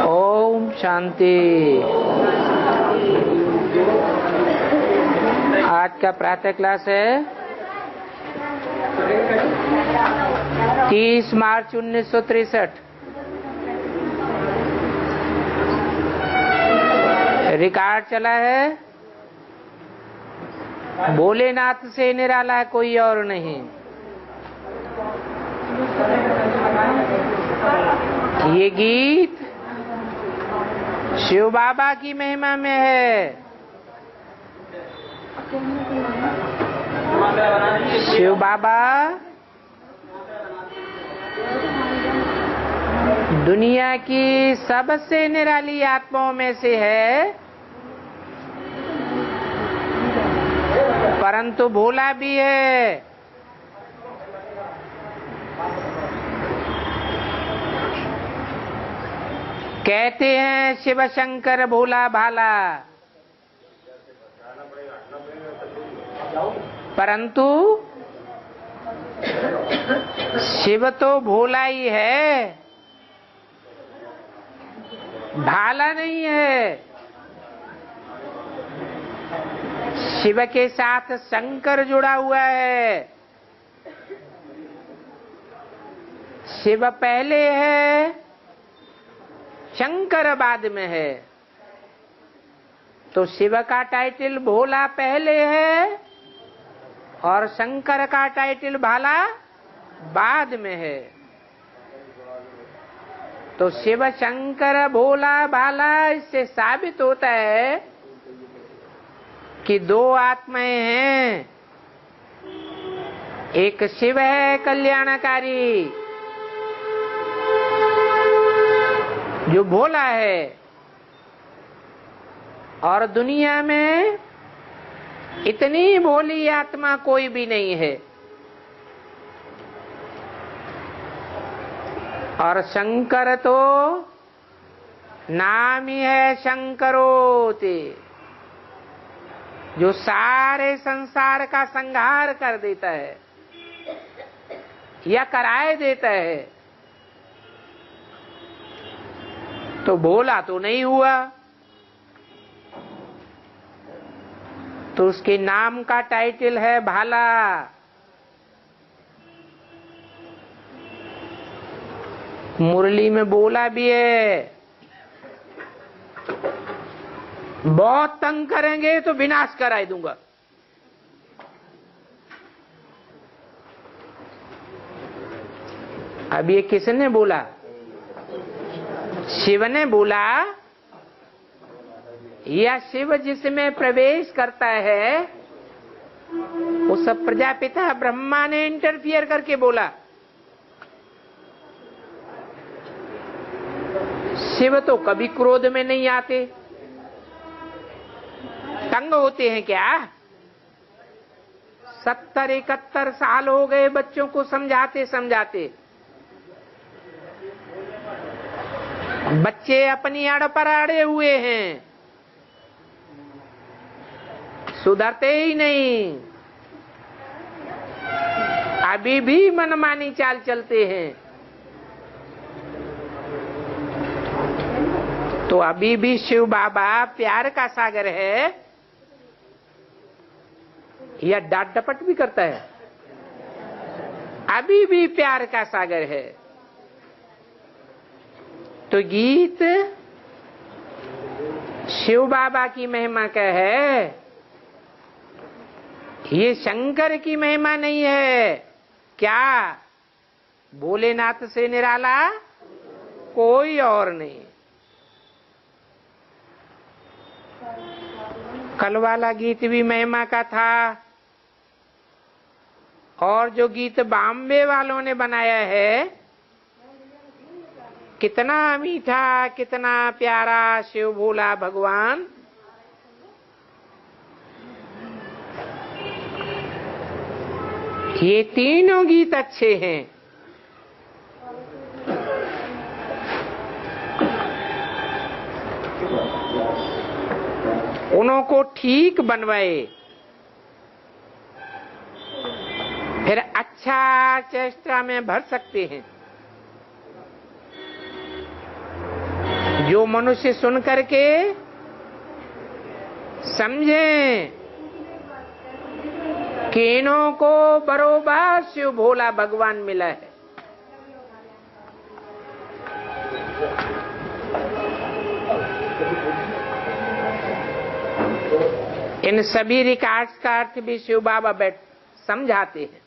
ओम शांति। आज का प्रातः क्लास है 30 मार्च 1963। रिकॉर्ड चला है। भोलेनाथ से निराला कोई और नहीं। ये गीत शिव बाबा की महिमा में है। शिव बाबा दुनिया की सबसे निराली आत्माओं में से है, परंतु भोला भी है। कहते हैं शिव शंकर भोला भाला, परंतु शिव तो भोला ही है, भाला नहीं है। शिव के साथ शंकर जुड़ा हुआ है। शिव पहले है, शंकर बाद में है। तो शिव का टाइटल भोला पहले है और शंकर का टाइटल भाला बाद में है। तो शिव शंकर भोला भाला, इससे साबित होता है कि दो आत्माएं हैं। एक शिव है कल्याणकारी, जो भोला है, और दुनिया में इतनी भोली आत्मा कोई भी नहीं है। और शंकर तो नाम ही है शंकरोति, जो सारे संसार का संहार कर देता है या कराए देता है। तो भोला तो नहीं हुआ, तो उसके नाम का टाइटल है भाला। मुरली में बोला भी है, बहुत तंग करेंगे तो विनाश कराई दूंगा। अब ये किसने बोला? शिव ने बोला, या शिव जिसमें प्रवेश करता है उस प्रजापिता ब्रह्मा ने इंटरफियर करके बोला। शिव तो कभी क्रोध में नहीं आते। तंग होते हैं क्या? 70-71 साल हो गए बच्चों को समझाते समझाते। बच्चे अपनी अड़ पर अड़े हुए हैं, सुधरते ही नहीं, अभी भी मनमानी चाल चलते हैं। तो अभी भी शिव बाबा प्यार का सागर है या डांट डपट भी करता है? अभी भी प्यार का सागर है। तो गीत शिव बाबा की महिमा का है, ये शंकर की महिमा नहीं है। क्या? भोलेनाथ से निराला कोई और नहीं। कल वाला गीत भी महिमा का था, और जो गीत बॉम्बे वालों ने बनाया है, कितना मीठा, कितना प्यारा शिव भोला भगवान। ये तीनों गीत अच्छे हैं। उनको ठीक बनवाए, फिर अच्छा चेष्टा में भर सकते हैं। जो मनुष्य सुन करके समझे कि इन्हों को बरोबर शिव भोला भगवान मिला है, इन सभी रिकॉर्ड्स का अर्थ भी शिव बाबा बैठ समझाते हैं।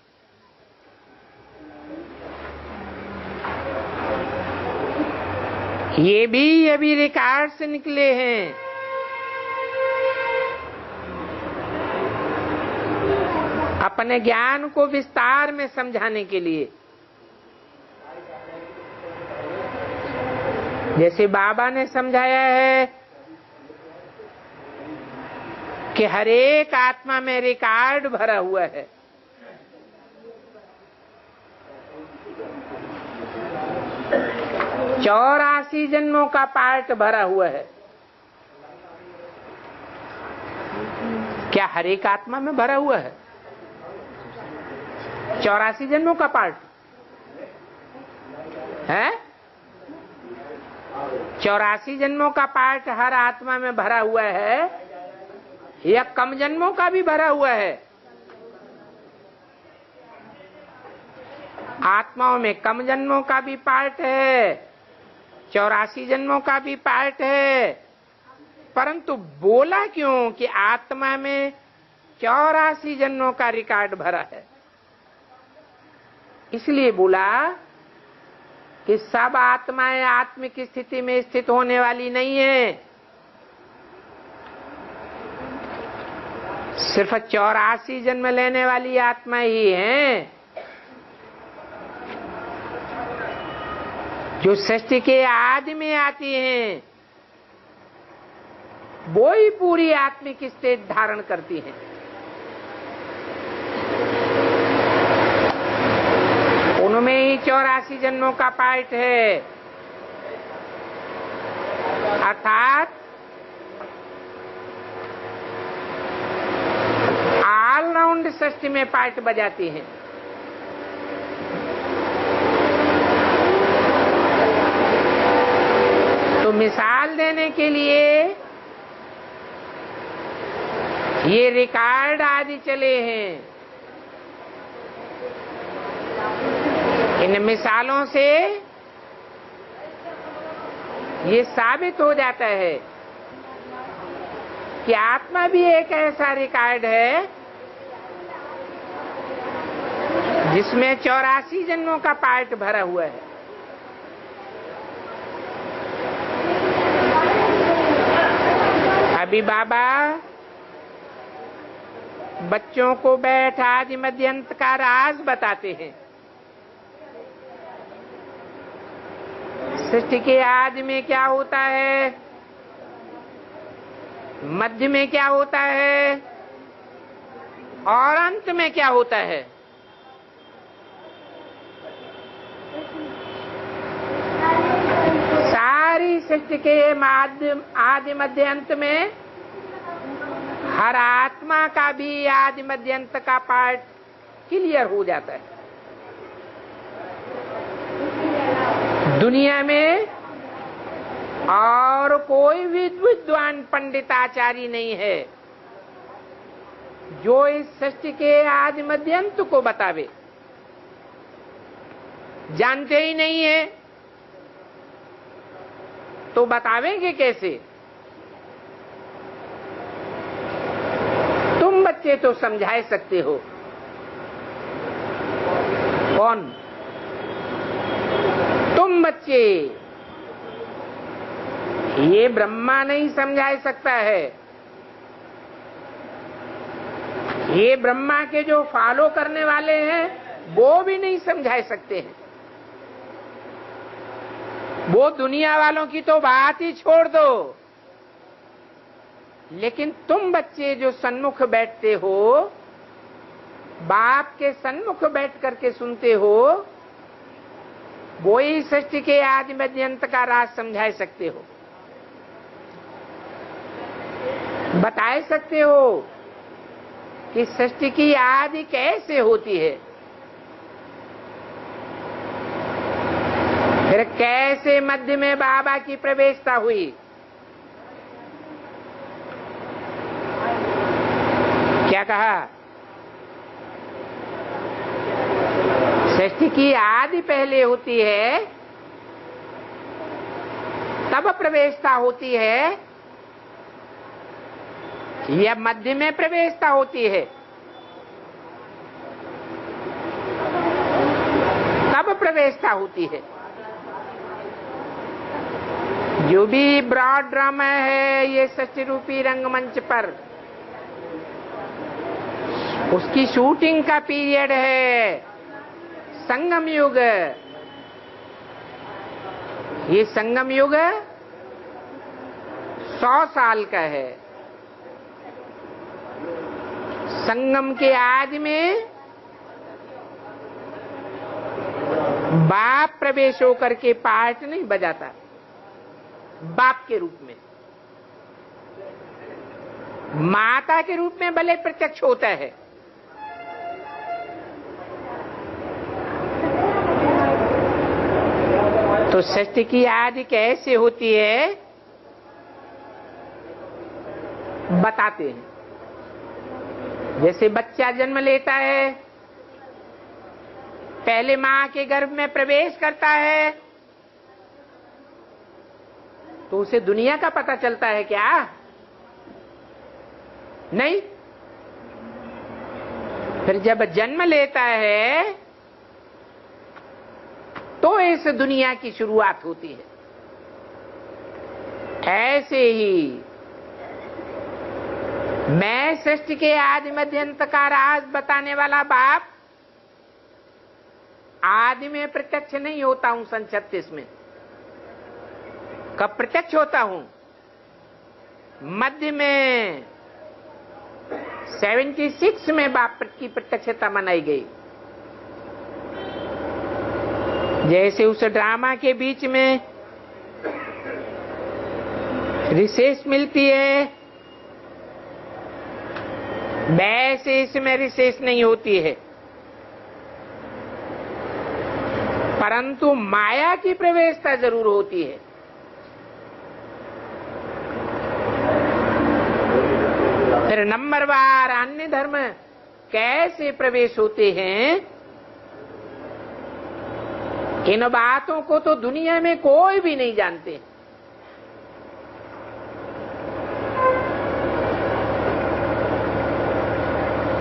ये भी अभी रिकॉर्ड से निकले हैं। अपने ज्ञान को विस्तार में समझाने के लिए। जैसे बाबा ने समझाया है कि हर एक आत्मा में रिकॉर्ड भरा हुआ है। चौरासी जन्मों का पार्ट भरा हुआ है। क्या हर एक आत्मा में भरा हुआ है 84 जन्मों का पार्ट है? 84 जन्मों का पार्ट हर आत्मा में भरा हुआ है या कम जन्मों का भी भरा हुआ है? आत्माओं में कम जन्मों का भी पार्ट है, 84 जन्मों का भी पार्ट है, परंतु बोला क्यों कि आत्मा में 84 जन्मों का रिकॉर्ड भरा है? इसलिए बोला कि सब आत्माएं आत्मिक स्थिति में स्थित होने वाली नहीं है। सिर्फ 84 जन्म लेने वाली आत्मा ही हैं जो सृष्टि के आदि में आती हैं, वो ही पूरी आत्मिक स्थिति धारण करती हैं। उनमें ही 84 जन्मों का पार्ट है, अर्थात ऑल राउंड सृष्टि में पार्ट बजाती हैं। तो मिसाल देने के लिए ये रिकॉर्ड आदि चले हैं। इन मिसालों से ये साबित हो जाता है कि आत्मा भी एक ऐसा रिकॉर्ड है जिसमें 84 जन्मों का पार्ट भरा हुआ है। अभी बाबा बच्चों को बैठ आदि मध्य अंत का राज बताते हैं। सृष्टि के आदि में क्या होता है, मध्य में क्या होता है और अंत में क्या होता है। सारी सृष्टि के माध्यम आदि मध्य अंत में हर आत्मा का भी आदि मध्य अंत का पार्ट क्लियर हो जाता है। दुनिया में और कोई भी विद्वान पंडिताचार्य नहीं है जो इस सृष्टि के आदि मध्य अंत को बतावे। जानते ही नहीं है तो बतावेंगे कैसे? तुम बच्चे तो समझा सकते हो। कौन? तुम बच्चे। ये ब्रह्मा नहीं समझा सकता है। ये ब्रह्मा के जो फॉलो करने वाले हैं वो भी नहीं समझा सकते हैं। वो दुनिया वालों की तो बात ही छोड़ दो, लेकिन तुम बच्चे जो सन्मुख बैठते हो, बाप के सन्मुख बैठ करके सुनते हो, वो ही सृष्टि के आदि मध्य अंत का राज समझा सकते हो, बता सकते हो कि सृष्टि की आदि कैसे होती है। फिर कैसे मध्य में बाबा की प्रवेशता हुई? क्या कहा? सृष्टि की आदि पहले होती है, तब प्रवेशता होती है, या मध्य में प्रवेशता होती है? तब प्रवेशता होती है। जो भी ब्रॉड ड्रामा है ये सृष्टि रूपी रंगमंच पर, उसकी शूटिंग का पीरियड है संगम युग। ये संगम युग 100 साल का है। संगम के आदि में बाप प्रवेश होकर के पार्ट नहीं बजाता, बाप के रूप में, माता के रूप में भले प्रत्यक्ष होता है। तो सृष्टि की आदि कैसे होती है बताते हैं। जैसे बच्चा जन्म लेता है, पहले मां के गर्भ में प्रवेश करता है, तो उसे दुनिया का पता चलता है क्या? नहीं। फिर जब जन्म लेता है तो इस दुनिया की शुरुआत होती है। ऐसे ही मैं सृष्टि के आदि मध्य अंत का राज बताने वाला बाप आदि में प्रत्यक्ष नहीं होता हूं। सन 36 में कब प्रत्यक्ष होता हूं? मध्य में 76 में बाप की प्रत्यक्षता मनाई गई। जैसे उस ड्रामा के बीच में रिसेस मिलती है, वैसे इसमें रिसेस नहीं होती है, परंतु माया की प्रवेशता जरूर होती है। फिर नंबरवार अन्य धर्म कैसे प्रवेश होते हैं, इन बातों को तो दुनिया में कोई भी नहीं जानते।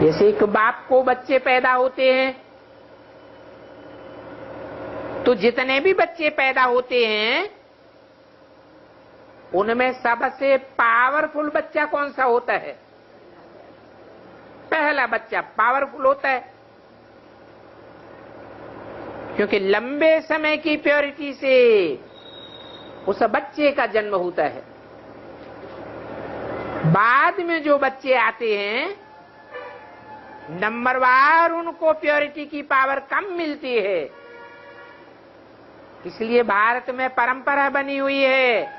जैसे एक बाप को बच्चे पैदा होते हैं, तो जितने भी बच्चे पैदा होते हैं उनमें सबसे पावरफुल बच्चा कौन सा होता है? पहला बच्चा पावरफुल होता है, क्योंकि लंबे समय की प्योरिटी से उस बच्चे का जन्म होता है। बाद में जो बच्चे आते हैं नंबरवार उनको प्योरिटी की पावर कम मिलती है। इसलिए भारत में परंपरा बनी हुई है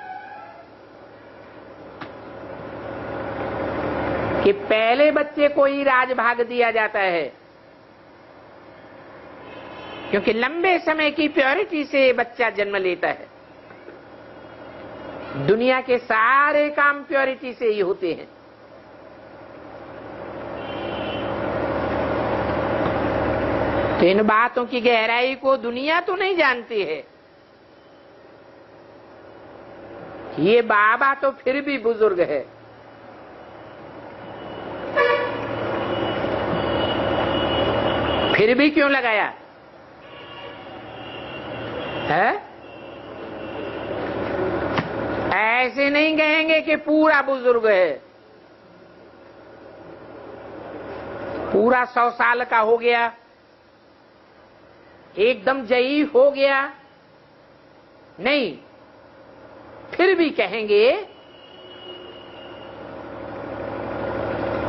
कि पहले बच्चे को ही राजभाग दिया जाता है, क्योंकि लंबे समय की प्योरिटी से बच्चा जन्म लेता है। दुनिया के सारे काम प्योरिटी से ही होते हैं। तो इन बातों की गहराई को दुनिया तो नहीं जानती है। ये बाबा तो फिर भी बुजुर्ग है। फिर भी क्यों लगाया है? ऐसे नहीं कहेंगे कि पूरा बुजुर्ग है, पूरा 100 साल का हो गया, एकदम ज़ईफ हो गया, नहीं। फिर भी कहेंगे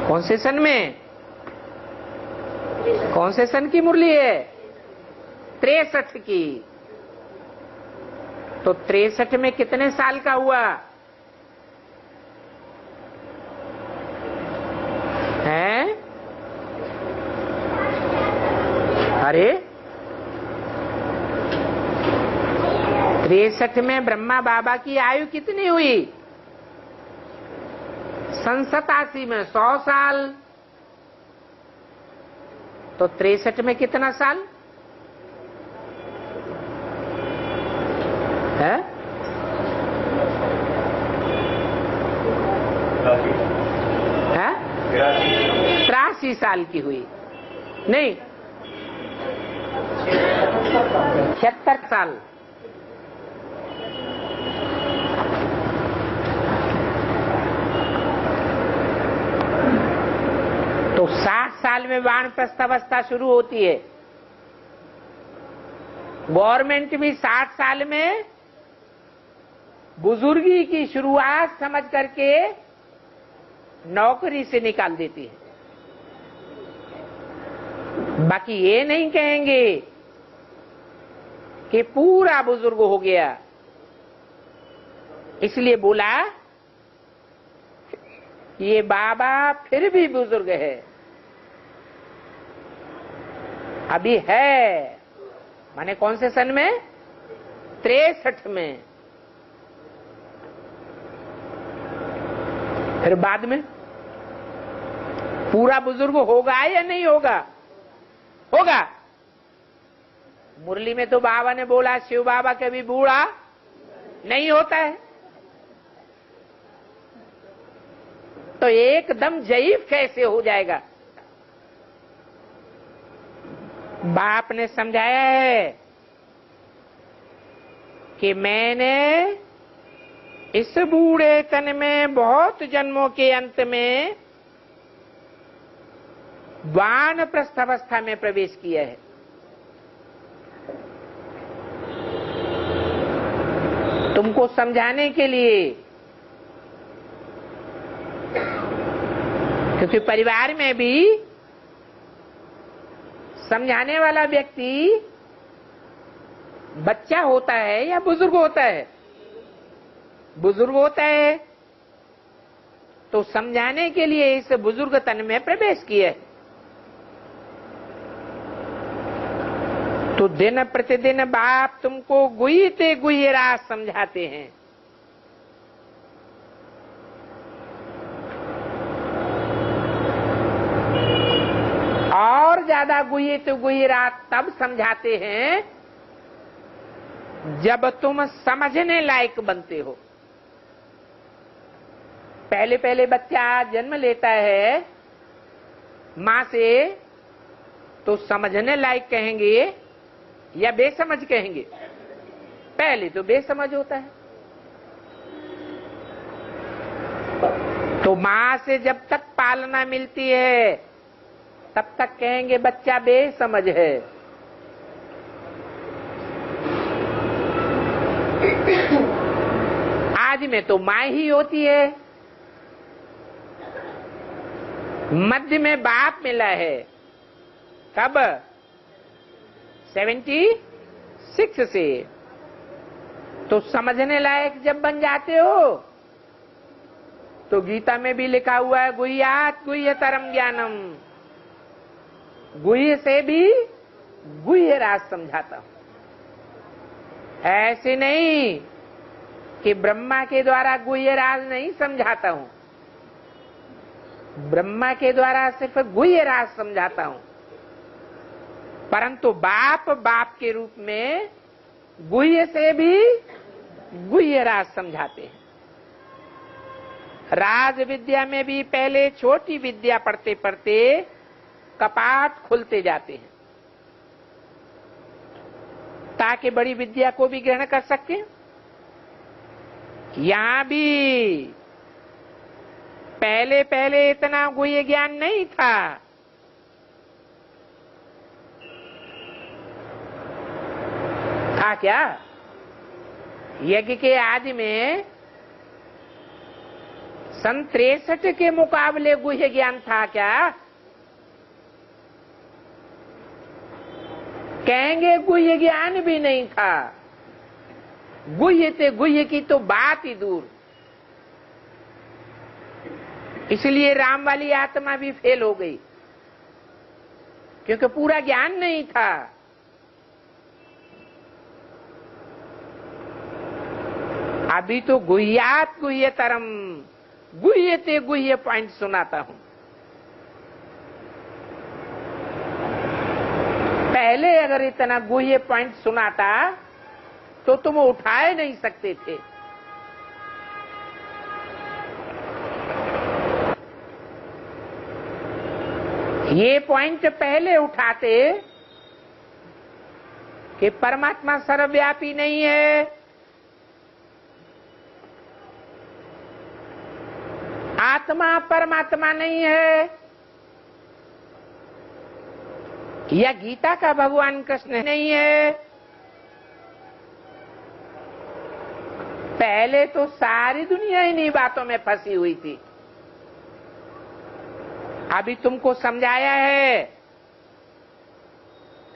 कौन से सन में, कौन से सन की मुरली है? 63 की। तो 63 में कितने साल का हुआ है? 63 में ब्रह्मा बाबा की आयु कितनी हुई? 87 में 100 साल। तो 63 में कितना साल है? है 83 साल की हुई, नहीं 76 साल। तो 60 साल में वानप्रस्थ अवस्था शुरू होती है। गवर्नमेंट भी 60 साल में बुजुर्गी की शुरुआत समझ करके नौकरी से निकाल देती है। बाकी ये नहीं कहेंगे कि पूरा बुजुर्ग हो गया। इसलिए बोला ये बाबा फिर भी बुजुर्ग है, अभी है। माने कौन से सन में? 63 में। फिर बाद में पूरा बुजुर्ग होगा या नहीं होगा? होगा। मुरली में तो बाबा ने बोला शिव बाबा कभी बूढ़ा नहीं होता है। तो एकदम जयीफ कैसे हो जाएगा? बाप ने समझाया है कि मैंने इस बूढ़े तन में बहुत जन्मों के अंत में वानप्रस्थ अवस्था में प्रवेश किया है। तुमको समझाने के लिए, क्योंकि परिवार में भी समझाने वाला व्यक्ति बच्चा होता है या बुजुर्ग होता है? बुजुर्ग होता है। तो समझाने के लिए इस बुजुर्ग तन में प्रवेश किया। तो दिन प्रतिदिन बाप तुमको गुह्यते गुह्य राज समझाते हैं। और ज्यादा गुह्यते गुह्य राज तब समझाते हैं जब तुम समझने लायक बनते हो। पहले पहले बच्चा जन्म लेता है मां से, तो समझने लायक कहेंगे या बेसमझ कहेंगे? पहले तो बेसमझ होता है। तो मां से जब तक पालना मिलती है तब तक कहेंगे बच्चा बेसमझ है। आज में तो मां ही होती है, मध्य में बाप मिला है। कब? 76 से। तो समझने लायक जब बन जाते हो तो गीता में भी लिखा हुआ है गुह्यात् गुह्यतरम ज्ञानम, गुह्य से भी गुह्य राज समझाता हूं। ऐसे नहीं कि ब्रह्मा के द्वारा गुह्य राज नहीं समझाता हूं, ब्रह्मा के द्वारा सिर्फ गुह्य राज समझाता हूं, परंतु बाप बाप के रूप में गुह्य से भी गुह्य राज समझाते हैं। राज विद्या में भी पहले छोटी विद्या पढ़ते पढ़ते कपाट खुलते जाते हैं ताकि बड़ी विद्या को भी ग्रहण कर सके। यहां भी पहले पहले इतना गुह्य ज्ञान नहीं था। था क्या? यज्ञ के आदि में सन 63 के मुकाबले गुह्य ज्ञान था क्या? कहेंगे गुह्य ज्ञान भी नहीं था। गुह्य थे, गुह्य की तो बात ही दूर। इसलिए राम वाली आत्मा भी फेल हो गई, क्योंकि पूरा ज्ञान नहीं था। अभी तो गुह्यात गुह्यतरम, गुह्य ते गुह्य पॉइंट सुनाता हूं। पहले अगर इतना गुह्य पॉइंट सुनाता तो तुम उठाए नहीं सकते थे। ये पॉइंट पहले उठाते कि परमात्मा सर्वव्यापी नहीं है, आत्मा परमात्मा नहीं है, या गीता का भगवान कृष्ण नहीं है। पहले तो सारी दुनिया इन्हीं बातों में फंसी हुई थी। अभी तुमको समझाया है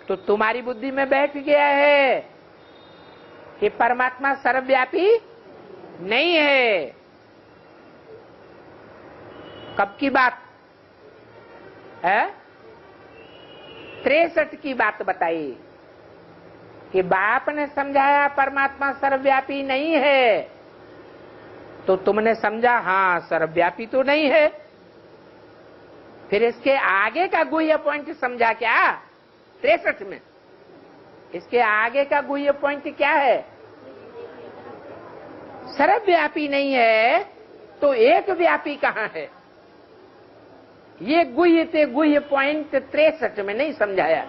तो तुम्हारी बुद्धि में बैठ गया है कि परमात्मा सर्वव्यापी नहीं है। कब की बात है? 63 की बात बताई कि बाप ने समझाया परमात्मा सर्वव्यापी नहीं है, तो तुमने समझा हाँ सर्वव्यापी तो नहीं है। फिर इसके आगे का गुह्य पॉइंट समझा क्या? 63 में इसके आगे का गुह्य पॉइंट क्या है? सर्वव्यापी नहीं है तो एक व्यापी कहां है? ये गुह्य ते गुह्य पॉइंट 63 में नहीं समझाया।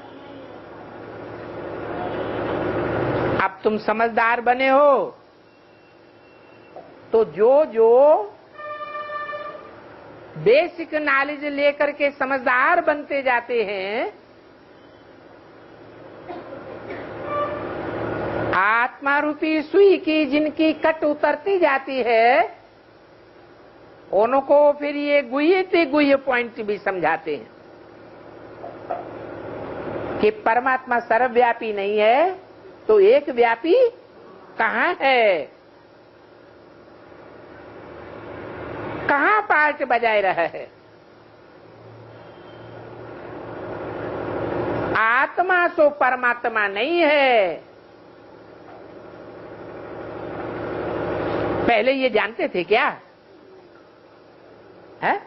अब तुम समझदार बने हो तो जो जो बेसिक नॉलेज लेकर के समझदार बनते जाते हैं, आत्मा रूपी सुई की जिनकी कट उतरती जाती है, उनको फिर ये गुह्य ते गुह्य पॉइंट भी समझाते हैं कि परमात्मा सर्वव्यापी नहीं है तो एक व्यापी कहां है? कहां पार्ट बजाए रहा है? आत्मा सो परमात्मा नहीं है। पहले ये जानते थे क्या? है?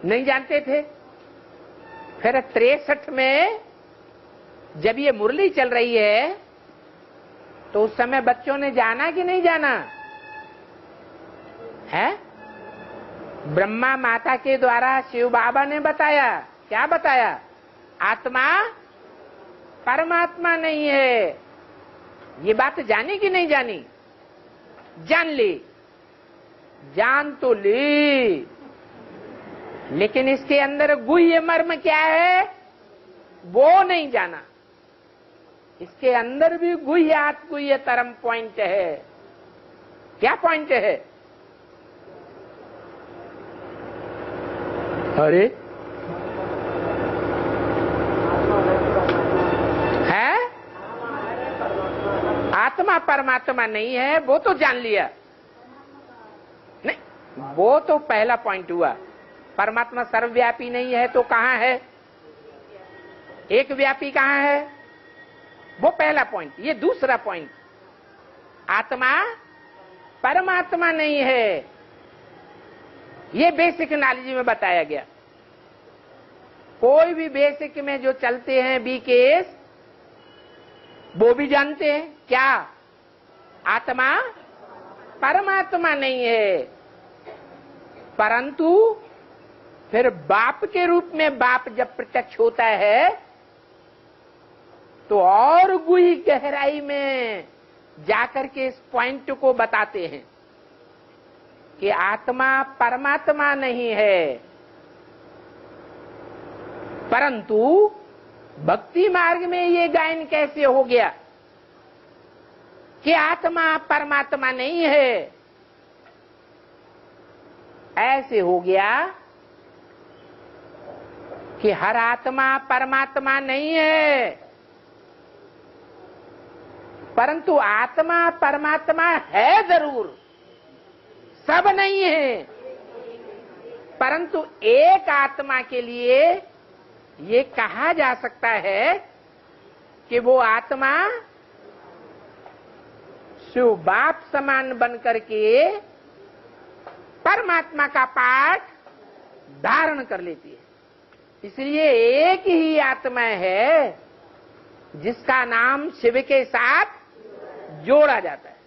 नहीं जानते थे। फिर 63 में जब ये मुरली चल रही है तो उस समय बच्चों ने जाना कि नहीं जाना है? ब्रह्मा माता के द्वारा शिव बाबा ने बताया, क्या बताया? आत्मा परमात्मा नहीं है। ये बात जानी कि नहीं जानी? जान ली, जान तो ली, लेकिन इसके अंदर गुह्य मर्म क्या है वो नहीं जाना। इसके अंदर भी गुह्यात गुह्य तरम पॉइंट है। क्या पॉइंट है? अरे है आत्मा परमात्मा नहीं है वो तो जान लिया। नहीं, वो तो पहला पॉइंट हुआ। परमात्मा सर्वव्यापी नहीं है तो कहां है? एक व्यापी कहां है? वो पहला पॉइंट। ये दूसरा पॉइंट, आत्मा परमात्मा नहीं है, ये बेसिक नॉलेज में बताया गया। कोई भी बेसिक में जो चलते हैं बीकेएस, वो भी जानते हैं क्या? आत्मा परमात्मा नहीं है, परंतु फिर बाप के रूप में बाप जब प्रत्यक्ष होता है तो और गुही गहराई में जाकर के इस पॉइंट को बताते हैं कि आत्मा परमात्मा नहीं है, परंतु भक्ति मार्ग में ये गायन कैसे हो गया कि आत्मा परमात्मा नहीं है? ऐसे हो गया कि हर आत्मा परमात्मा नहीं है, परंतु आत्मा परमात्मा है जरूर, सब नहीं है। परंतु एक आत्मा के लिए ये कहा जा सकता है कि वो आत्मा शिव बाप समान बन करके परमात्मा का पाठ धारण कर लेती है। इसलिए एक ही आत्मा है जिसका नाम शिव के साथ जोड़ा जाता है।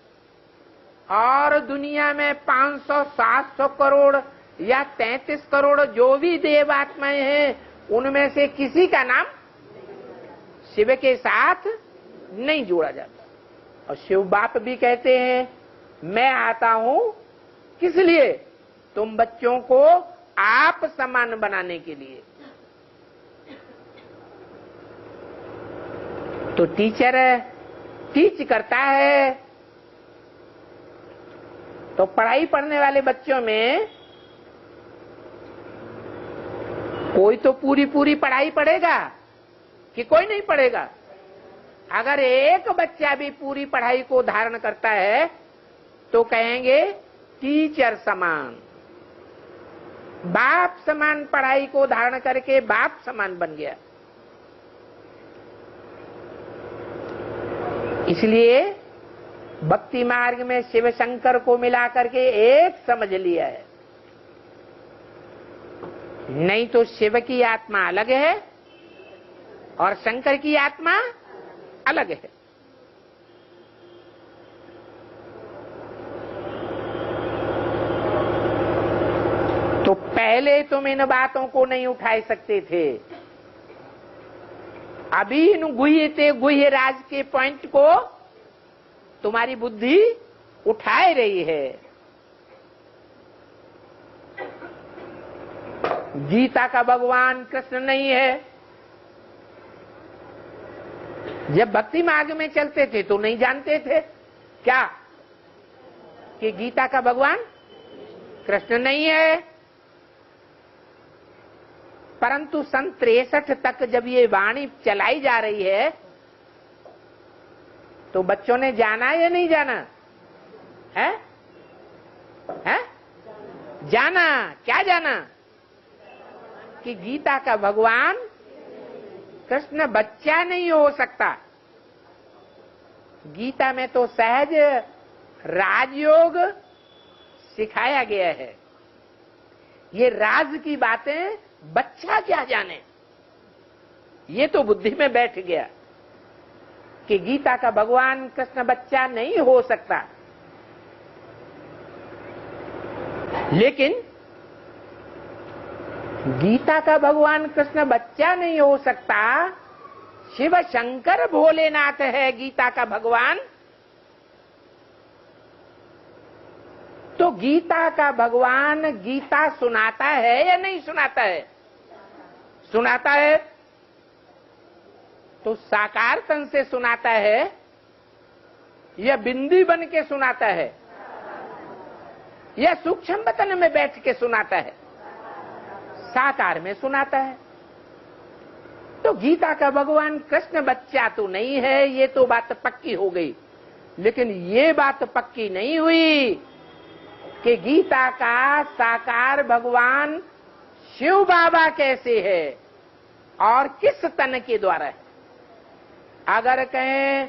और दुनिया में 500-700 करोड़ या 33 करोड़ जो भी देव आत्माएं हैं, उनमें से किसी का नाम शिव के साथ नहीं जोड़ा जाता। और शिव बाप भी कहते हैं, मैं आता हूं किस लिए? तुम बच्चों को आप समान बनाने के लिए। तो टीचर टीच करता है, तो पढ़ाई पढ़ने वाले बच्चों में कोई तो पूरी पूरी पढ़ाई पढ़ेगा कि कोई नहीं पढ़ेगा। अगर एक बच्चा भी पूरी पढ़ाई को धारण करता है तो कहेंगे टीचर समान, बाप समान पढ़ाई को धारण करके बाप समान बन गया। इसलिए भक्ति मार्ग में शिव शंकर को मिला करके एक समझ लिया है। नहीं तो शिव की आत्मा अलग है और शंकर की आत्मा अलग है। तो पहले तुम इन बातों को नहीं उठा सकते थे, अभी इन गुह्य राज के पॉइंट को तुम्हारी बुद्धि उठाए रही है। गीता का भगवान कृष्ण नहीं है। जब भक्ति मार्ग में चलते थे तो नहीं जानते थे क्या कि गीता का भगवान कृष्ण नहीं है। परंतु सन 63 तक जब ये वाणी चलाई जा रही है तो बच्चों ने जाना या नहीं जाना है? जाना। क्या जाना? कि गीता का भगवान कृष्ण बच्चा नहीं हो सकता। गीता में तो सहज राजयोग सिखाया गया है। ये राज की बातें बच्चा क्या जाने, ये तो बुद्धि में बैठ गया कि गीता का भगवान कृष्ण बच्चा नहीं हो सकता। लेकिन गीता का भगवान कृष्ण बच्चा नहीं हो सकता, शिव शंकर भोलेनाथ है गीता का भगवान। तो गीता का भगवान गीता सुनाता है या नहीं सुनाता है? सुनाता है। तो साकार तन से सुनाता है या बिंदी बन के सुनाता है या सूक्ष्म वतन में बैठ के सुनाता है? साकार में सुनाता है। तो गीता का भगवान कृष्ण बच्चा तो नहीं है, ये तो बात पक्की हो गई। लेकिन ये बात पक्की नहीं हुई कि गीता का साकार भगवान शिव बाबा कैसे है और किस तन के द्वारा है। अगर कहें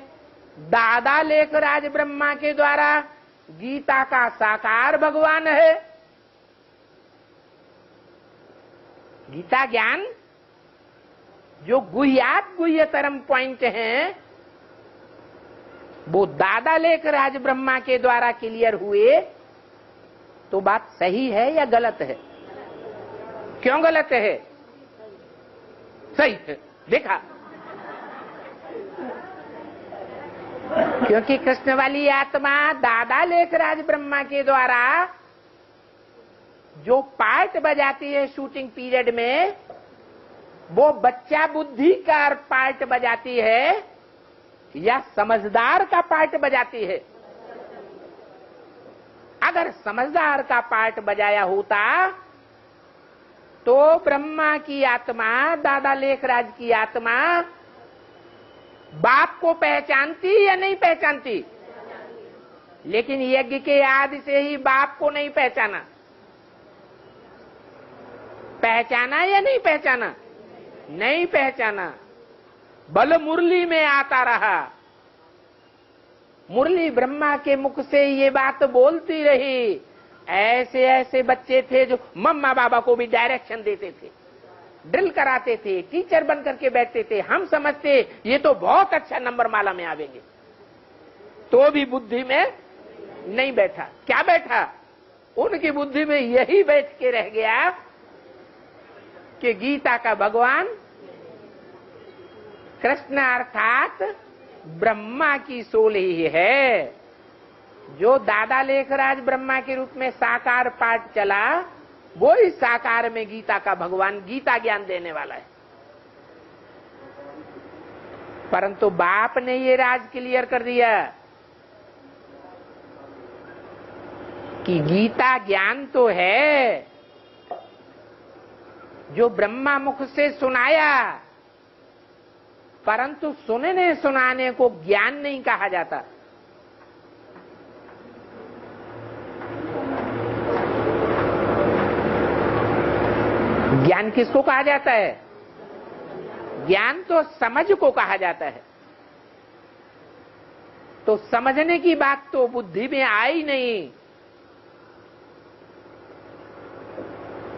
दादा लेखराज ब्रह्मा के द्वारा गीता का साकार भगवान है, गीता ज्ञान जो गुह्यतरम पॉइंट हैं वो दादा लेखराज ब्रह्मा के द्वारा क्लियर हुए, तो बात सही है या गलत है? क्यों गलत है? सही है। देखा, क्योंकि कृष्ण वाली आत्मा दादा लेखराज ब्रह्मा के द्वारा जो पार्ट बजाती है शूटिंग पीरियड में, वो बच्चा बुद्धि का पार्ट बजाती है या समझदार का पार्ट बजाती है? अगर समझदार का पार्ट बजाया होता तो ब्रह्मा की आत्मा, दादा लेखराज की आत्मा बाप को पहचानती या नहीं पहचानती? लेकिन यज्ञ के आदि से ही बाप को नहीं पहचाना। पहचाना या नहीं पहचाना? नहीं पहचाना। बल मुरली में आता रहा मुरली ब्रह्मा के मुख से ये बात बोलती रही। ऐसे ऐसे बच्चे थे जो मम्मा बाबा को भी डायरेक्शन देते थे, ड्रिल कराते थे, टीचर बन करके बैठते थे। हम समझते ये तो बहुत अच्छा नंबर माला में आवेंगे, तो भी बुद्धि में नहीं बैठा। क्या बैठा? उनकी बुद्धि में यही बैठ के रह गया कि गीता का भगवान कृष्ण अर्थात ब्रह्मा की सोल ही है। जो दादा लेखराज ब्रह्मा के रूप में साकार पाठ चला, वो इस साकार में गीता का भगवान गीता ज्ञान देने वाला है। परंतु बाप ने ये राज क्लियर कर दिया कि गीता ज्ञान तो है जो ब्रह्मा मुख से सुनाया, परंतु सुनने सुनाने को ज्ञान नहीं कहा जाता। ज्ञान किसको कहा जाता है? ज्ञान तो समझ को कहा जाता है। तो समझने की बात तो बुद्धि में आई नहीं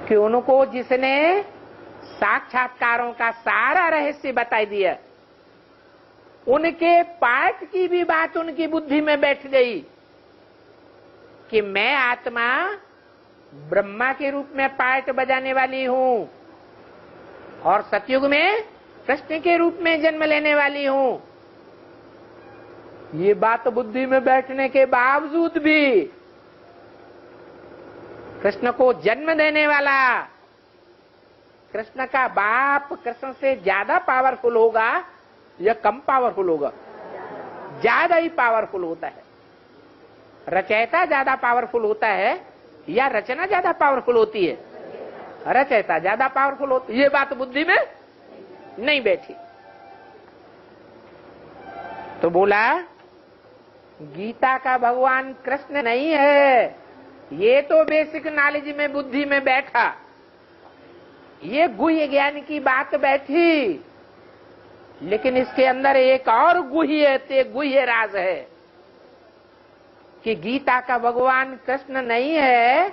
कि उनको जिसने साक्षात्कारों का सारा रहस्य बता दिया, उनके पाठ की भी बात उनकी बुद्धि में बैठ गई कि मैं आत्मा ब्रह्मा के रूप में पाठ बजाने वाली हूं और सतयुग में कृष्ण के रूप में जन्म लेने वाली हूं। ये बात बुद्धि में बैठने के बावजूद भी कृष्ण को जन्म देने वाला कृष्ण का बाप कृष्ण से ज्यादा पावरफुल होगा या कम पावरफुल होगा? ज्यादा ही पावरफुल होता है। रचयिता ज्यादा पावरफुल होता है या रचना ज्यादा पावरफुल होती है? रचयिता ज्यादा पावरफुल होती है। ये बात बुद्धि में नहीं बैठी। तो बोला गीता का भगवान कृष्ण नहीं है। ये तो बेसिक नॉलेज में बुद्धि में बैठा, ये गुह्य ज्ञान की बात बैठी, लेकिन इसके अंदर एक और गुह्य राज है कि गीता का भगवान कृष्ण नहीं है,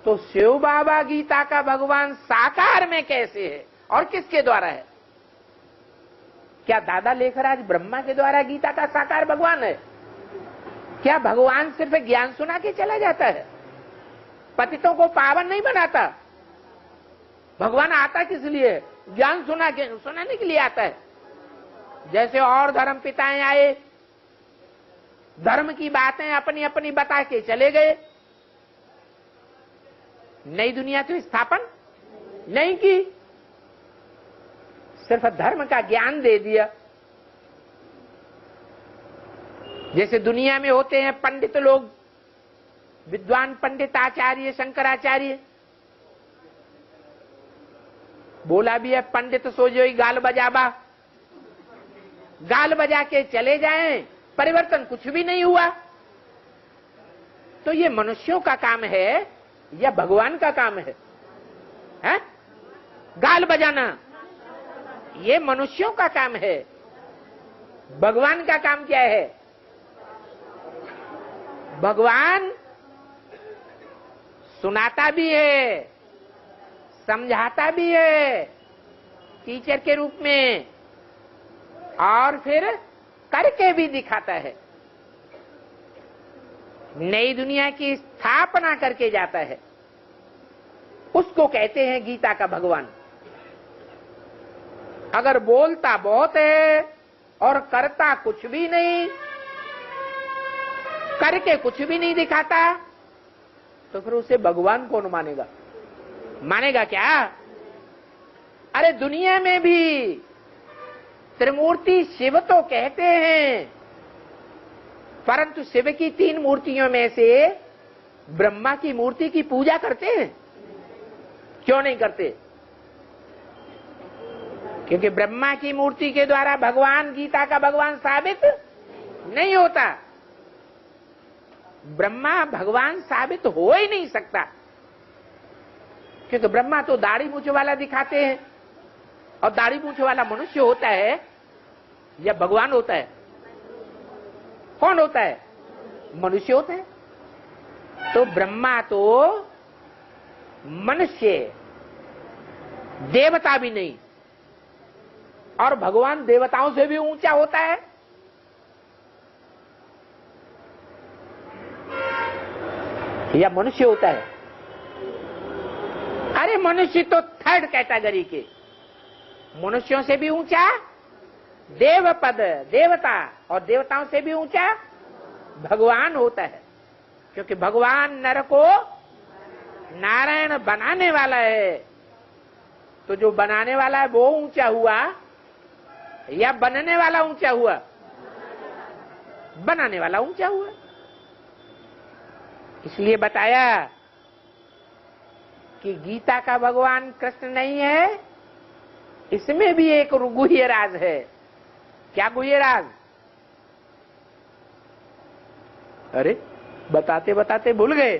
तो शिव बाबा गीता का भगवान साकार में कैसे है और किसके द्वारा है? क्या दादा लेखराज ब्रह्मा के द्वारा गीता का साकार भगवान है? क्या भगवान सिर्फ ज्ञान सुना के चला जाता है? पतितों को पावन नहीं बनाता। भगवान आता किस लिए? ज्ञान सुनाने के लिए आता है। जैसे और धर्म पिताएं आए, धर्म की बातें अपनी अपनी बता के चले गए, नई दुनिया तो स्थापन नहीं की, सिर्फ धर्म का ज्ञान दे दिया। जैसे दुनिया में होते हैं पंडित लोग, विद्वान पंडित आचार्य शंकराचार्य, बोला भी है पंडित सो जोई गाल बजाबा, गाल बजा के चले जाएं, परिवर्तन कुछ भी नहीं हुआ। तो ये मनुष्यों का काम है या भगवान का काम है? गाल बजाना ये मनुष्यों का काम है। भगवान का काम क्या है? भगवान सुनाता भी है, समझाता भी है टीचर के रूप में, और फिर करके भी दिखाता है। नई दुनिया की स्थापना करके जाता है। उसको कहते हैं गीता का भगवान। अगर बोलता बहुत है और करता कुछ भी नहीं, करके कुछ भी नहीं दिखाता, तो फिर उसे भगवान कौन मानेगा? मानेगा क्या? अरे दुनिया में भी त्रिमूर्ति शिव तो कहते हैं, परंतु शिव की 3 मूर्तियों में से ब्रह्मा की मूर्ति की पूजा करते हैं? क्यों नहीं करते? क्योंकि ब्रह्मा की मूर्ति के द्वारा भगवान गीता का भगवान साबित नहीं होता। ब्रह्मा भगवान साबित हो ही नहीं सकता, क्योंकि ब्रह्मा तो दाढ़ी मूंछ वाला दिखाते हैं, और दाढ़ी मूंछ वाला मनुष्य होता है या भगवान होता है? कौन होता है? मनुष्य होता है। तो ब्रह्मा तो मनुष्य, देवता भी नहीं, और भगवान देवताओं से भी ऊंचा होता है। या मनुष्य होता है? अरे मनुष्य तो थर्ड कैटेगरी के, मनुष्यों से भी ऊंचा देव पद, देवता, और देवताओं से भी ऊंचा भगवान होता है। क्योंकि भगवान नर को नारायण बनाने वाला है। तो जो बनाने वाला है वो ऊंचा हुआ या बनने वाला ऊंचा हुआ? बनाने वाला ऊंचा हुआ। इसलिए बताया कि गीता का भगवान कृष्ण नहीं है, इसमें भी एक गुह्य राज है। क्या गुह्य राज? अरे बताते बताते भूल गए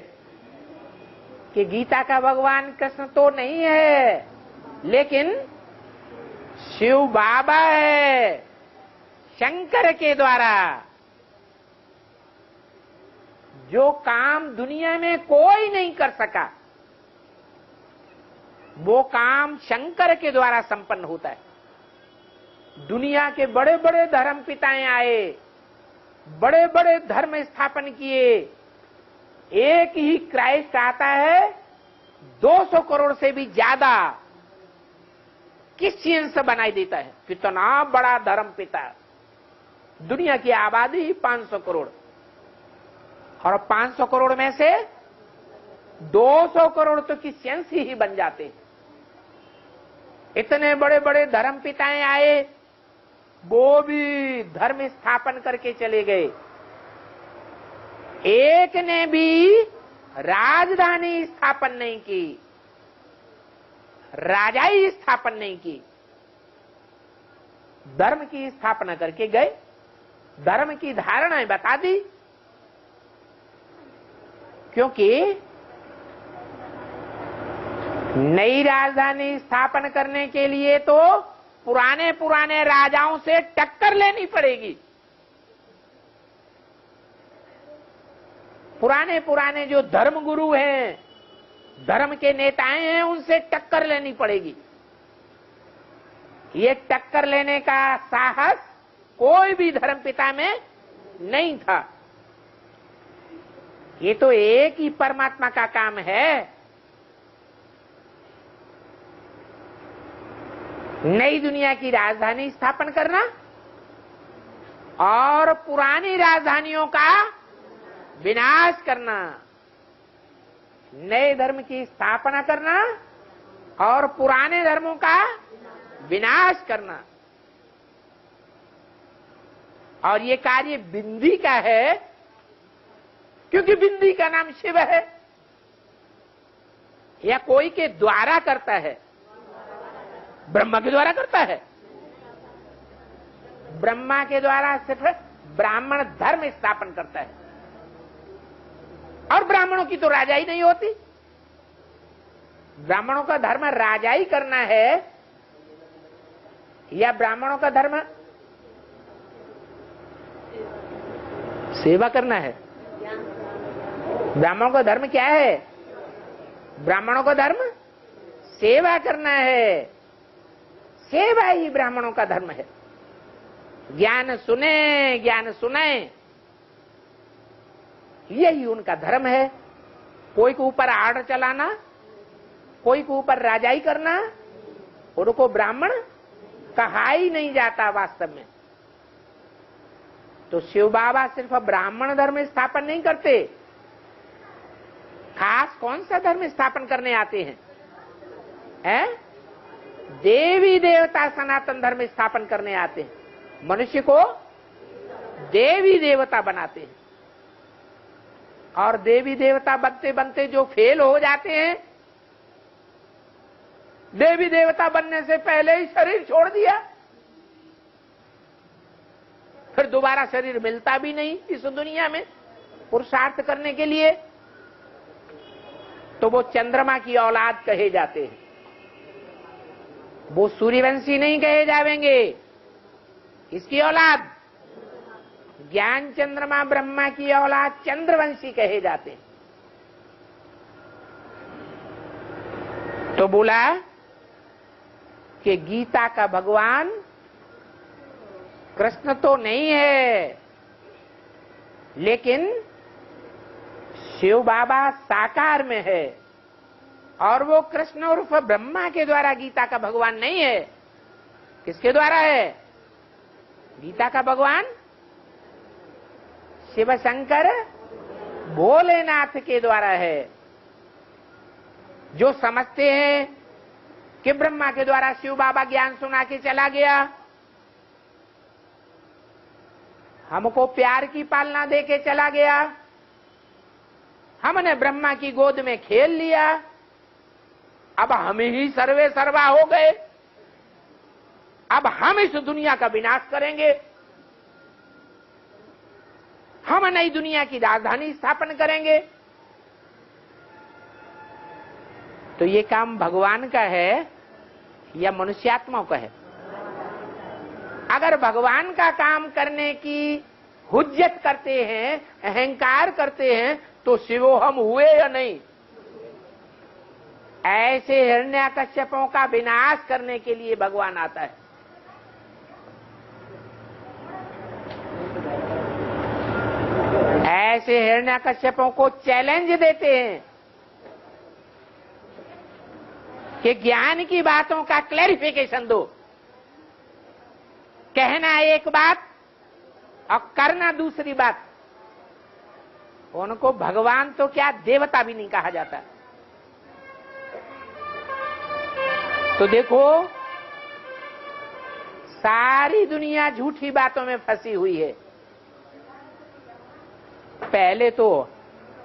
कि गीता का भगवान कृष्ण तो नहीं है, लेकिन शिव बाबा है। शंकर के द्वारा जो काम दुनिया में कोई नहीं कर सका, वो काम शंकर के द्वारा संपन्न होता है। दुनिया के बड़े बड़े धर्म पिताएं आए, बड़े बड़े धर्म स्थापन किए। एक ही क्राइस्ट आता है 200 करोड़ से भी ज्यादा क्रिश्चियन से बनाई देता है। कितना बड़ा धर्म पिता। दुनिया की आबादी ही 500 करोड़, और 500 करोड़ में से 200 करोड़ तो क्रिश्चियंस ही बन जाते हैं। इतने बड़े बड़े धर्म पिताएं आए, वो भी धर्म स्थापन करके चले गए। एक ने भी राजधानी स्थापन नहीं की, राजाई स्थापन नहीं की। धर्म की स्थापना करके गए, धर्म की धारणाएं बता दी। क्योंकि नई राजधानी स्थापन करने के लिए तो पुराने पुराने राजाओं से टक्कर लेनी पड़ेगी। पुराने पुराने जो धर्म गुरु हैं, धर्म के नेताएं हैं, उनसे टक्कर लेनी पड़ेगी। ये टक्कर लेने का साहस कोई भी धर्म पिता में नहीं था। ये तो एक ही परमात्मा का काम है। नई दुनिया की राजधानी स्थापन करना और पुरानी राजधानियों का विनाश करना, नए धर्म की स्थापना करना और पुराने धर्मों का विनाश करना। और ये कार्य बिंदी का है, क्योंकि बिंदी का नाम शिव है। या कोई के द्वारा करता है? ब्रह्मा के द्वारा करता है। ब्रह्मा के द्वारा सिर्फ ब्राह्मण धर्म स्थापन करता है, और ब्राह्मणों की तो राजाई नहीं होती। ब्राह्मणों का धर्म राजाई करना है, या ब्राह्मणों का धर्म सेवा करना है? ब्राह्मणों का धर्म क्या है? ब्राह्मणों का धर्म सेवा करना है। सेवा ही ब्राह्मणों का धर्म है। ज्ञान सुने, ज्ञान सुनाए, यही उनका धर्म है। कोई के ऊपर आर्डर चलाना, कोई के ऊपर राजाई करना, उनको ब्राह्मण कहा ही नहीं जाता वास्तव में। तो शिव बाबा सिर्फ ब्राह्मण धर्म स्थापन नहीं करते, खास कौन सा धर्म स्थापन करने आते हैं? देवी देवता सनातन धर्म स्थापन करने आते हैं। मनुष्य को देवी देवता बनाते हैं, और देवी देवता बनते बनते जो फेल हो जाते हैं, देवी देवता बनने से पहले ही शरीर छोड़ दिया, फिर दोबारा शरीर मिलता भी नहीं इस दुनिया में पुरुषार्थ करने के लिए, तो वो चंद्रमा की औलाद कहे जाते हैं। वो सूर्यवंशी नहीं कहे जाएंगे। इसकी औलाद ज्ञान चंद्रमा ब्रह्मा की औलाद चंद्रवंशी कहे जाते हैं। तो बोला कि गीता का भगवान कृष्ण तो नहीं है, लेकिन शिव बाबा साकार में है, और वो कृष्ण उर्फ ब्रह्मा के द्वारा गीता का भगवान नहीं है। किसके द्वारा है? गीता का भगवान शिव शंकर भोलेनाथ के द्वारा है, जो समझते हैं कि ब्रह्मा के द्वारा शिव बाबा ज्ञान सुना के चला गया, हमको प्यार की पालना दे के चला गया, हमने ब्रह्मा की गोद में खेल लिया, अब हम ही सर्वे सर्वा हो गए, अब हम इस दुनिया का विनाश करेंगे, हम नई दुनिया की राजधानी स्थापन करेंगे। तो ये काम भगवान का है या मनुष्यात्माओं का है? अगर भगवान का काम करने की हुज्जत करते हैं, अहंकार करते हैं, तो शिवो हम हुए या नहीं? ऐसे हिरण्यकश्यपों का विनाश करने के लिए भगवान आता है। ऐसे हिरण्यकश्यपों को चैलेंज देते हैं कि ज्ञान की बातों का क्लैरिफिकेशन दो। कहना एक बात और करना दूसरी बात। उनको भगवान तो क्या, देवता भी नहीं कहा जाता। तो देखो, सारी दुनिया झूठी बातों में फंसी हुई है। पहले तो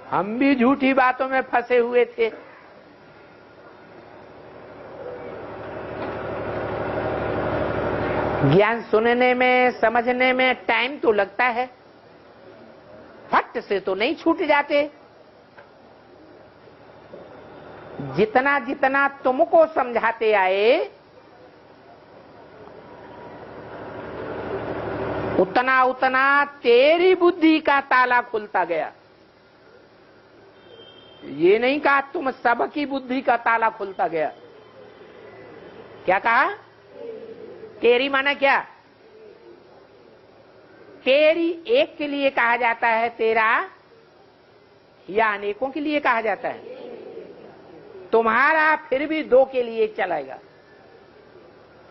हम भी झूठी बातों में फंसे हुए थे। ज्ञान सुनने में, समझने में टाइम तो लगता है, फट से तो नहीं छूट जाते। जितना जितना तुमको समझाते आए, उतना उतना तेरी बुद्धि का ताला खुलता गया। ये नहीं कहा तुम सबकी बुद्धि का ताला खुलता गया। क्या कहा? तेरी माना क्या? तेरी एक के लिए कहा जाता है तेरा, या अनेकों के लिए कहा जाता है? तुम्हारा फिर भी दो के लिए चलेगा,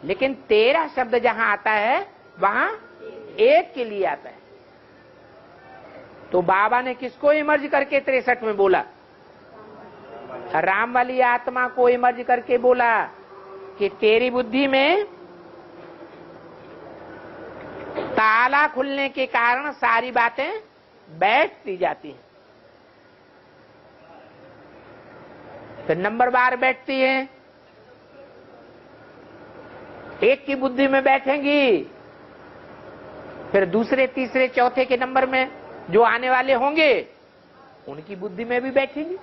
लेकिन तेरा शब्द जहां आता है वहां एक के लिए आता है। तो बाबा ने किसको इमर्ज करके 63 में बोला? राम वाली आत्मा को इमर्ज करके बोला कि तेरी बुद्धि में ताला खुलने के कारण सारी बातें बैठती जाती हैं। तो नंबर बार बैठती हैं, एक की बुद्धि में बैठेंगी, फिर दूसरे, तीसरे, चौथे के नंबर में जो आने वाले होंगे उनकी बुद्धि में भी बैठेंगी।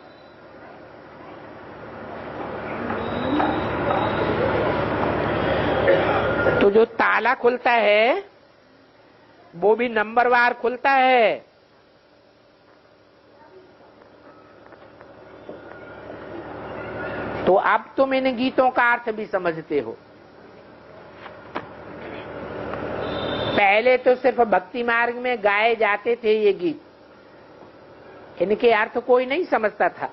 तो जो ताला खुलता है वो भी नंबरवार खुलता है। तो अब तुम इन गीतों का अर्थ भी समझते हो। पहले तो सिर्फ भक्ति मार्ग में गाए जाते थे ये गीत, इनके अर्थ कोई नहीं समझता था।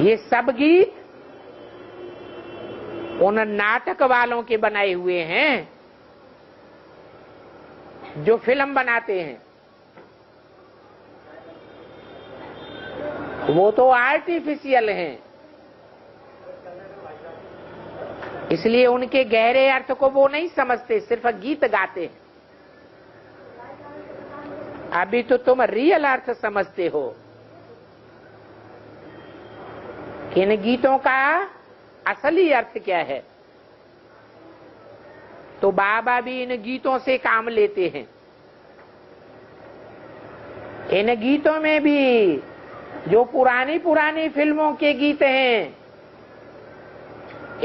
ये सब गीत उन नाटक वालों के बनाए हुए हैं जो फिल्म बनाते हैं। वो तो आर्टिफिशियल हैं, इसलिए उनके गहरे अर्थ को वो नहीं समझते, सिर्फ गीत गाते हैं। अभी तो तुम रियल अर्थ समझते हो। इन गीतों का असली अर्थ क्या है? तो बाबा भी इन गीतों से काम लेते हैं। इन गीतों में भी जो पुरानी पुरानी फिल्मों के गीत हैं,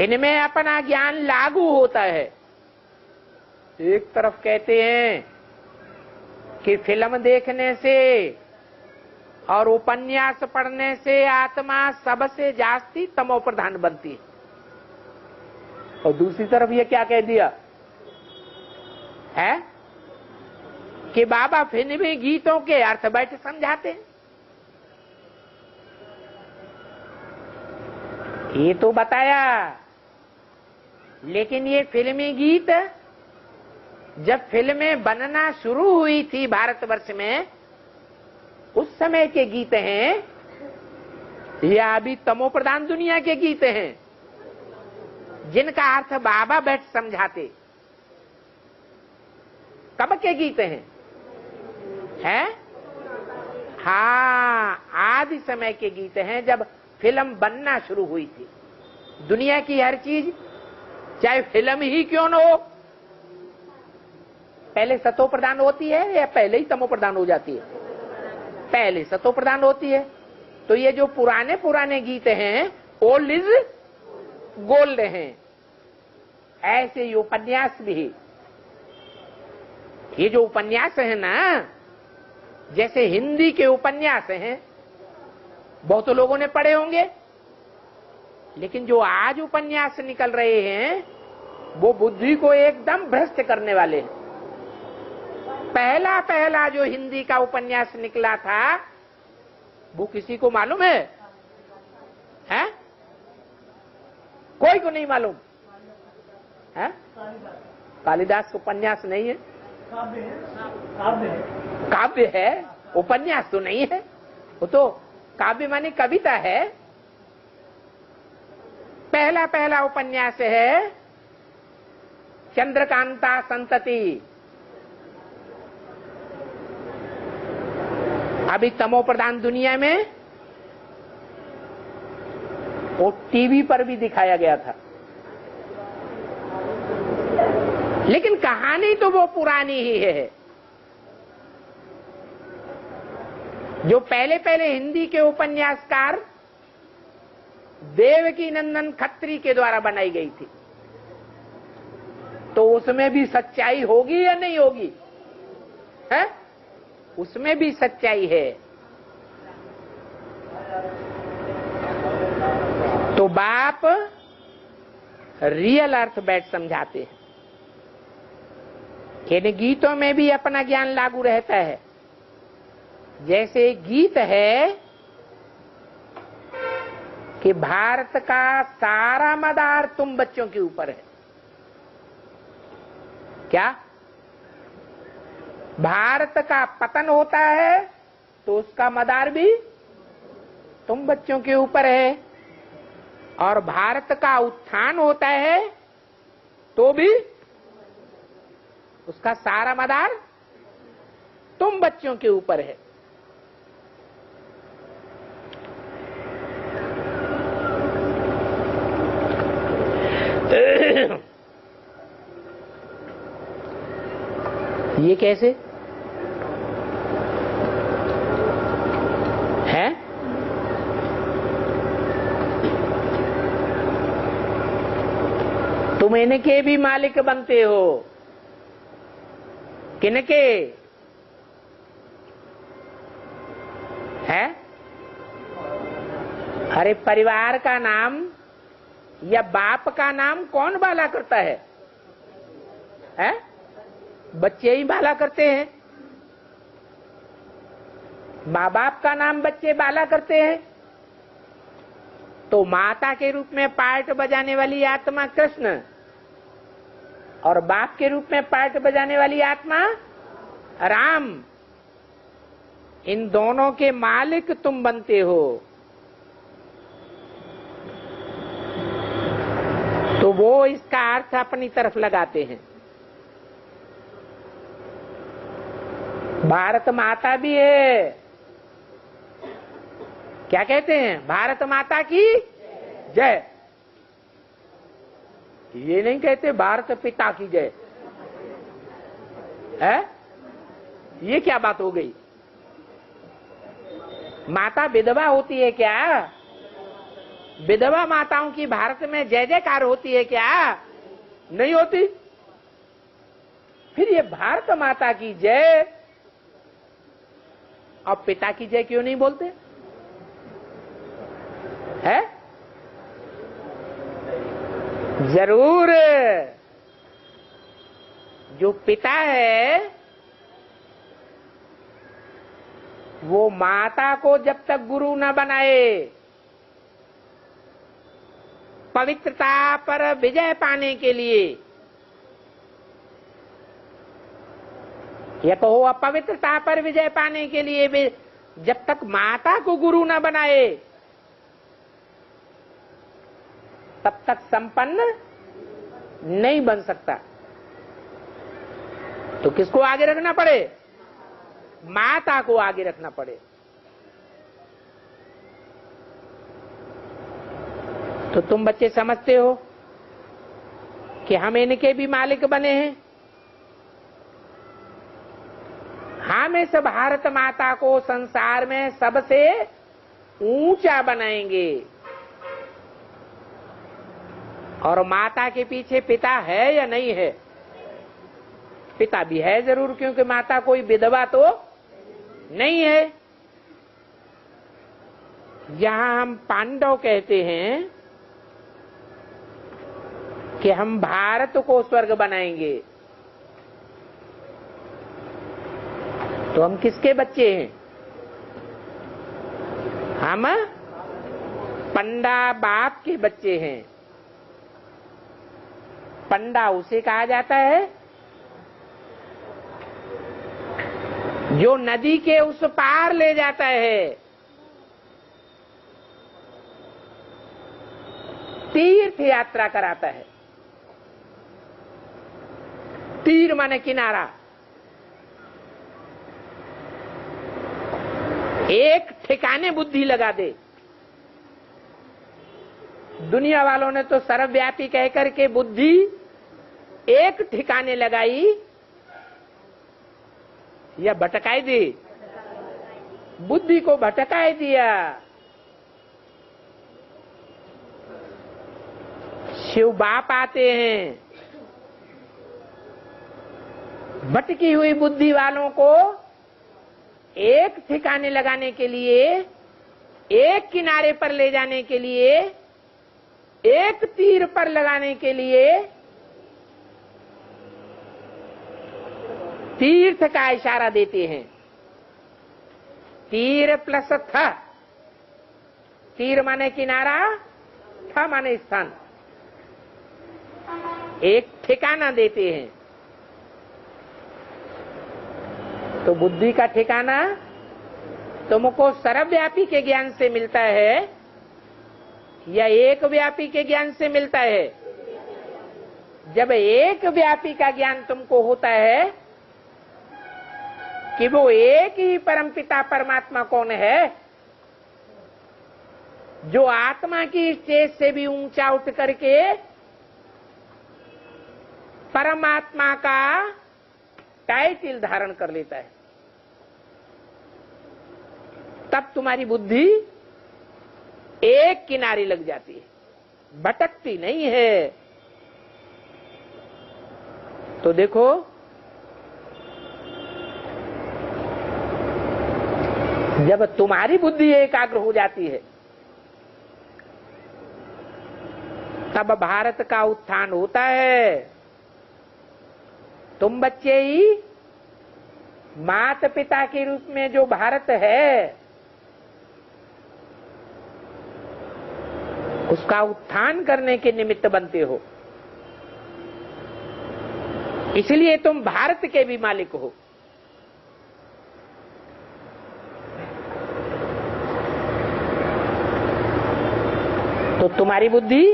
इनमें अपना ज्ञान लागू होता है। एक तरफ कहते हैं कि फिल्म देखने से और उपन्यास पढ़ने से आत्मा सबसे जास्ती तमो प्रधान बनती है, और दूसरी तरफ ये क्या कह दिया है कि बाबा फिल्मी गीतों के अर्थ बैठ समझाते हैं। ये तो बताया, लेकिन ये फिल्मी गीत जब फिल्में बनना शुरू हुई थी भारतवर्ष में, उस समय के गीत हैं या अभी तमो प्रधान दुनिया के गीत हैं जिनका अर्थ बाबा बैठ समझाते? कब के गीत हैं? हाँ, आदि समय के गीत हैं, जब फिल्म बनना शुरू हुई थी। दुनिया की हर चीज, चाहे फिल्म ही क्यों न हो, पहले सतो प्रधान होती है या पहले ही तमो प्रधान हो जाती है? पहले सतो प्रधान होती है। तो ये जो पुराने पुराने गीत हैं, ओल्ड इज गोल्ड हैं। ऐसे ये उपन्यास भी, ये जो उपन्यास है ना, जैसे हिंदी के उपन्यास हैं, बहुत लोगों ने पढ़े होंगे, लेकिन जो आज उपन्यास निकल रहे हैं वो बुद्धि को एकदम भ्रष्ट करने वाले हैं। पहला पहला जो हिंदी का उपन्यास निकला था वो किसी को मालूम है? कोई को नहीं मालूम है? कालिदास उपन्यास नहीं है, काव्य है, उपन्यास तो नहीं है। वो तो काव्य माने कविता है। पहला पहला उपन्यास है चंद्रकांता संतति। अभी तमो प्रधान दुनिया में वो टीवी पर भी दिखाया गया था, लेकिन कहानी तो वो पुरानी ही है। जो पहले पहले हिंदी के उपन्यासकार देवकी नंदन खत्री के द्वारा बनाई गई थी, तो उसमें भी सच्चाई होगी या नहीं होगी? है? उसमें भी सच्चाई है। तो बाप रियल अर्थ बैठ समझाते हैं। इन गीतों में भी अपना ज्ञान लागू रहता है। जैसे गीत है कि भारत का सारा मदार तुम बच्चों के ऊपर है। क्या? भारत का पतन होता है तो उसका मदार भी तुम बच्चों के ऊपर है, और भारत का उत्थान होता है तो भी उसका सारा मदार तुम बच्चों के ऊपर है। ये कैसे है? तुम इनके भी मालिक बनते हो। किनके? है? अरे परिवार का नाम या बाप का नाम कौन बाला करता है? है? बच्चे ही बाला करते हैं। माँ बाप का नाम बच्चे बाला करते हैं। तो माता के रूप में पार्ट बजाने वाली आत्मा कृष्ण, और बाप के रूप में पार्ट बजाने वाली आत्मा राम। इन दोनों के मालिक तुम बनते हो। तो वो इसका अर्थ अपनी तरफ लगाते हैं। भारत माता भी है। क्या कहते हैं? भारत माता की जय। ये नहीं कहते भारत पिता की जय। है? ये क्या बात हो गई? माता विधवा होती है क्या? विधवा माताओं की भारत में जय जयकार होती है क्या? नहीं होती। फिर ये भारत माता की जय और पिता की जय क्यों नहीं बोलते है? जरूर जो पिता है वो माता को जब तक गुरु न बनाए, पवित्रता पर विजय पाने के लिए, या कहो अपवित्रता पर विजय पाने के लिए भी जब तक माता को गुरु न बनाए तब तक संपन्न नहीं बन सकता। तो किसको आगे रखना पड़े? माता को आगे रखना पड़े। तो तुम बच्चे समझते हो कि हम इनके भी मालिक बने हैं। हम इस भारत माता को संसार में सबसे ऊंचा बनाएंगे। और माता के पीछे पिता है या नहीं है? पिता भी है जरूर, क्योंकि माता कोई विधवा तो नहीं है। यहां हम पांडव कहते हैं कि हम भारत को स्वर्ग बनाएंगे, तो हम किसके बच्चे हैं? हम पंडा बाप के बच्चे हैं। पंडा उसे कहा जाता है जो नदी के उस पार ले जाता है। तीर्थ यात्रा कराता है। तीर माने किनारा। एक ठिकाने बुद्धि लगा दे। दुनिया वालों ने तो सर्वव्यापी कहकर के बुद्धि एक ठिकाने लगाई या भटकाई दी? बुद्धि को भटकाई दिया। शिव बाप आते हैं, भटकी हुई बुद्धि वालों को एक ठिकाने लगाने के लिए, एक किनारे पर ले जाने के लिए, एक तीर पर लगाने के लिए तीर्थ का इशारा देते हैं। तीर प्लस थ। तीर माने किनारा, थ माने स्थान। एक ठिकाना देते हैं। तो बुद्धि का ठिकाना तुमको सर्वव्यापी के ज्ञान से मिलता है या एक व्यापी के ज्ञान से मिलता है? जब एक व्यापी का ज्ञान तुमको होता है कि वो एक ही परमपिता परमात्मा कौन है, जो आत्मा की स्टेज से भी ऊंचा उठ करके परमात्मा का टाइटल धारण कर लेता है, तब तुम्हारी बुद्धि एक किनारे लग जाती है, भटकती नहीं है। तो देखो, जब तुम्हारी बुद्धि एकाग्र हो जाती है तब भारत का उत्थान होता है। तुम बच्चे ही माता पिता के रूप में जो भारत है उसका उत्थान करने के निमित्त बनते हो। इसलिए तुम भारत के भी मालिक हो। तो तुम्हारी बुद्धि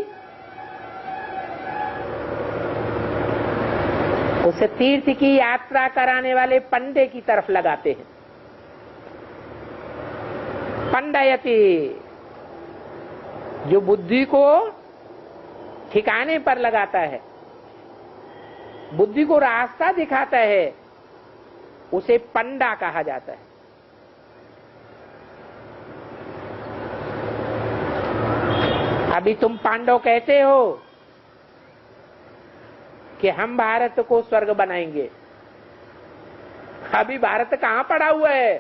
उस तीर्थ की यात्रा कराने वाले पंडे की तरफ लगाते हैं। पंडयति, जो बुद्धि को ठिकाने पर लगाता है, बुद्धि को रास्ता दिखाता है, उसे पंडा कहा जाता है। अभी तुम पांडव कहते हो कि हम भारत को स्वर्ग बनाएंगे, अभी भारत कहां पड़ा हुआ है?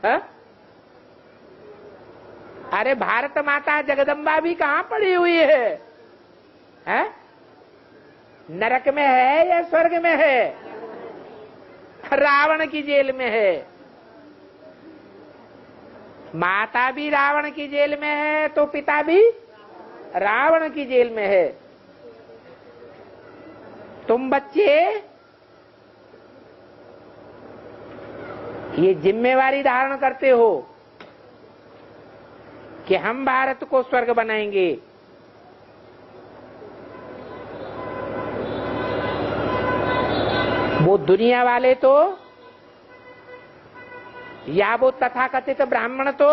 हा? अरे भारत माता जगदम्बा भी कहां पड़ी हुई है? हा? नरक में है या स्वर्ग में है? रावण की जेल में है। माता भी रावण की जेल में है तो पिता भी रावण की जेल में है। तुम बच्चे ये जिम्मेवारी धारण करते हो कि हम भारत को स्वर्ग बनाएंगे। वो दुनिया वाले तो या वो तथाकथित ब्राह्मण तो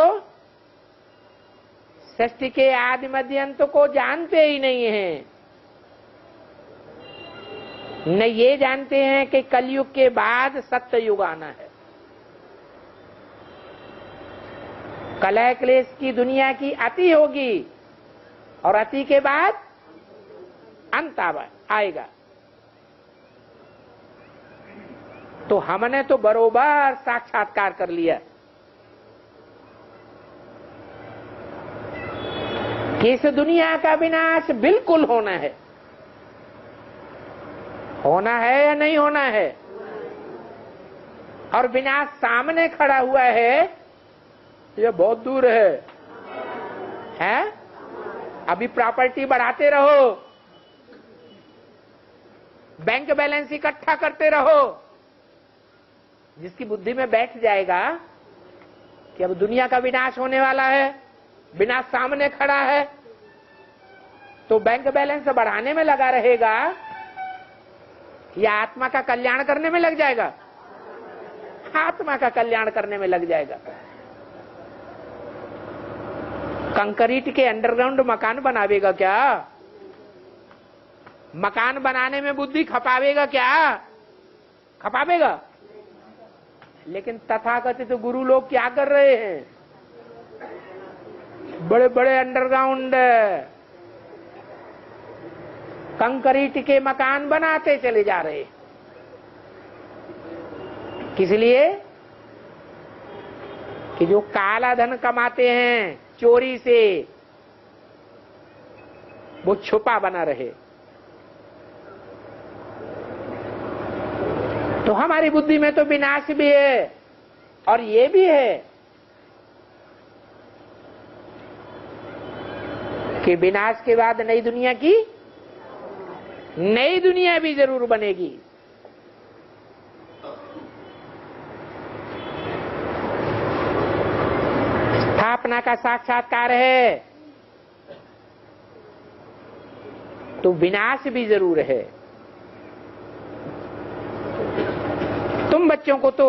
सृष्टि के आदि मध्य अंत को जानते ही नहीं हैं। न ये जानते हैं कि कलयुग के बाद सत्य युग आना है। कलह क्लेश की दुनिया की अति होगी और अति के बाद अंत आएगा। तो हमने तो बरोबर साक्षात्कार कर लिया कि इस दुनिया का विनाश बिल्कुल होना है। होना है या नहीं होना है? और विनाश सामने खड़ा हुआ है, ये बहुत दूर है, हैं? अभी प्रॉपर्टी बढ़ाते रहो, बैंक बैलेंस इकट्ठा करते रहो। जिसकी बुद्धि में बैठ जाएगा कि अब दुनिया का विनाश होने वाला है, विनाश सामने खड़ा है, तो बैंक बैलेंस बढ़ाने में लगा रहेगा या आत्मा का कल्याण करने में लग जाएगा? आत्मा का कल्याण करने में लग जाएगा। कंक्रीट के अंडरग्राउंड मकान बनावेगा क्या? मकान बनाने में बुद्धि खपावेगा क्या? खपावेगा। लेकिन तथाकथित गुरु लोग क्या कर रहे हैं? बड़े बड़े अंडरग्राउंड कंक्रीट के मकान बनाते चले जा रहे। किस लिए? कि जो काला धन कमाते हैं चोरी से, वो छुपा बना रहे। तो हमारी बुद्धि में तो विनाश भी है और ये भी है कि विनाश के बाद नई दुनिया की नई दुनिया भी जरूर बनेगी। स्थापना का साक्षात्कार है तो विनाश भी जरूर है। तुम बच्चों को तो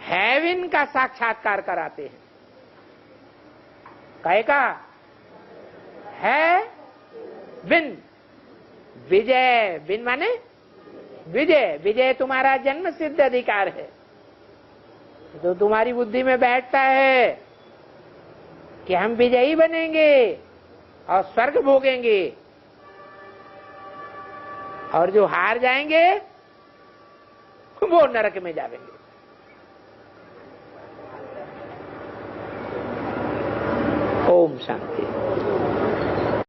हेवन का साक्षात्कार कराते हैं। कहे का है विन, विजय, विन माने विजय। विजय तुम्हारा जन्म सिद्ध अधिकार है। तो तुम्हारी बुद्धि में बैठता है कि हम विजयी बनेंगे और स्वर्ग भोगेंगे, और जो हार जाएंगे वो नरक में जाएंगे। ओम शांति।